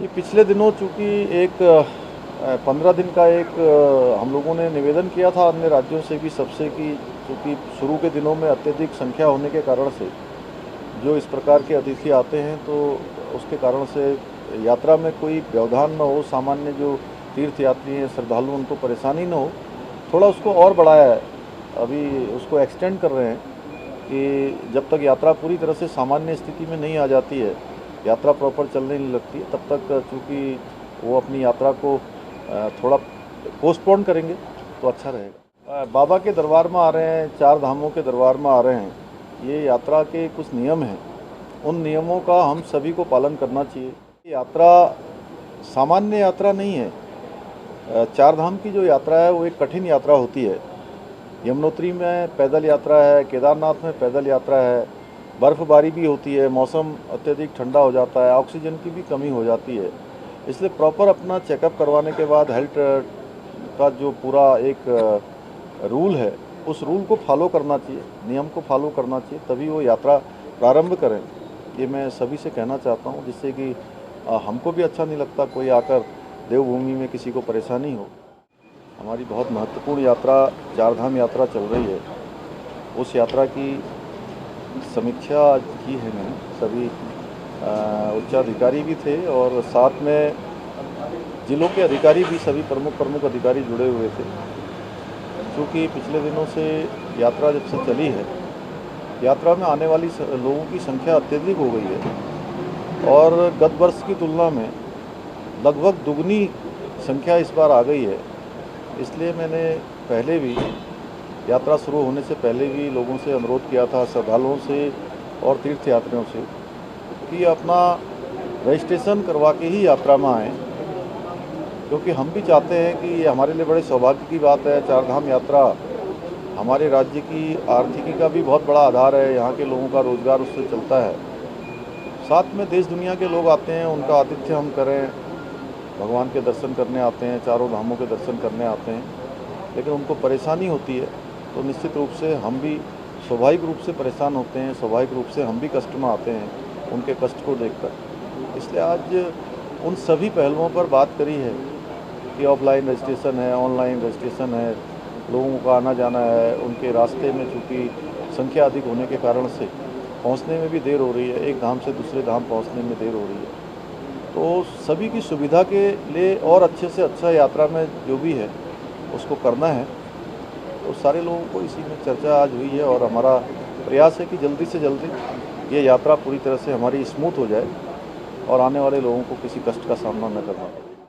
ये पिछले दिनों चूँकि एक 15 दिन का एक हम लोगों ने निवेदन किया था अन्य राज्यों से भी सबसे कि चूँकि शुरू के दिनों में अत्यधिक संख्या होने के कारण से जो इस प्रकार के अतिथि आते हैं तो उसके कारण से यात्रा में कोई व्यवधान न हो, सामान्य जो तीर्थ यात्री हैं श्रद्धालु उनको परेशानी न हो। थोड़ा उसको और बढ़ाया है, अभी उसको एक्सटेंड कर रहे हैं कि जब तक यात्रा पूरी तरह से सामान्य स्थिति में नहीं आ जाती है, यात्रा प्रॉपर चलने नहीं लगती है, तब तक चूँकि वो अपनी यात्रा को थोड़ा पोस्टपोन करेंगे तो अच्छा रहेगा। बाबा के दरबार में आ रहे हैं, चार धामों के दरबार में आ रहे हैं, ये यात्रा के कुछ नियम हैं, उन नियमों का हम सभी को पालन करना चाहिए। यात्रा सामान्य यात्रा नहीं है। चार धाम की जो यात्रा है वो एक कठिन यात्रा होती है। यमुनोत्री में पैदल यात्रा है, केदारनाथ में पैदल यात्रा है, बर्फ़बारी भी होती है, मौसम अत्यधिक ठंडा हो जाता है, ऑक्सीजन की भी कमी हो जाती है। इसलिए प्रॉपर अपना चेकअप करवाने के बाद हेल्थ का जो पूरा एक रूल है, उस रूल को फॉलो करना चाहिए, नियम को फॉलो करना चाहिए, तभी वो यात्रा प्रारंभ करें। ये मैं सभी से कहना चाहता हूँ, जिससे कि हमको भी अच्छा नहीं लगता कोई आकर देवभूमि में किसी को परेशानी हो। हमारी बहुत महत्वपूर्ण यात्रा चारधाम यात्रा चल रही है। उस यात्रा की समीक्षा आज की है मैंने, सभी उच्चाधिकारी भी थे और साथ में जिलों के अधिकारी भी, सभी प्रमुख अधिकारी जुड़े हुए थे। क्योंकि पिछले दिनों से यात्रा जब से चली है, यात्रा में आने वाली लोगों की संख्या अत्यधिक हो गई है और गत वर्ष की तुलना में लगभग दुगनी संख्या इस बार आ गई है। इसलिए मैंने पहले भी यात्रा शुरू होने से पहले भी लोगों से अनुरोध किया था, श्रद्धालुओं से और तीर्थयात्रियों से, कि अपना रजिस्ट्रेशन करवा के ही यात्रा में आएँ, क्योंकि हम भी चाहते हैं कि ये हमारे लिए बड़े सौभाग्य की बात है। चारधाम यात्रा हमारे राज्य की आर्थिकी का भी बहुत बड़ा आधार है, यहाँ के लोगों का रोज़गार उससे चलता है। साथ में देश दुनिया के लोग आते हैं, उनका आतिथ्य हम करें, भगवान के दर्शन करने आते हैं, चारों धामों के दर्शन करने आते हैं, लेकिन उनको परेशानी होती है तो निश्चित रूप से हम भी स्वाभाविक रूप से परेशान होते हैं, स्वाभाविक रूप से हम भी कष्ट में आते हैं उनके कष्ट को देखकर। इसलिए आज उन सभी पहलुओं पर बात करी है कि ऑफलाइन रजिस्ट्रेशन है, ऑनलाइन रजिस्ट्रेशन है, लोगों का आना जाना है, उनके रास्ते में चूँकि संख्या अधिक होने के कारण से पहुँचने में भी देर हो रही है, एक धाम से दूसरे धाम पहुँचने में देर हो रही है। तो सभी की सुविधा के लिए और अच्छे से अच्छा यात्रा में जो भी है उसको करना है। तो सारे लोगों को इसी में चर्चा आज हुई है और हमारा प्रयास है कि जल्दी से जल्दी ये यात्रा पूरी तरह से हमारी स्मूथ हो जाए और आने वाले लोगों को किसी कष्ट का सामना न करना पड़े।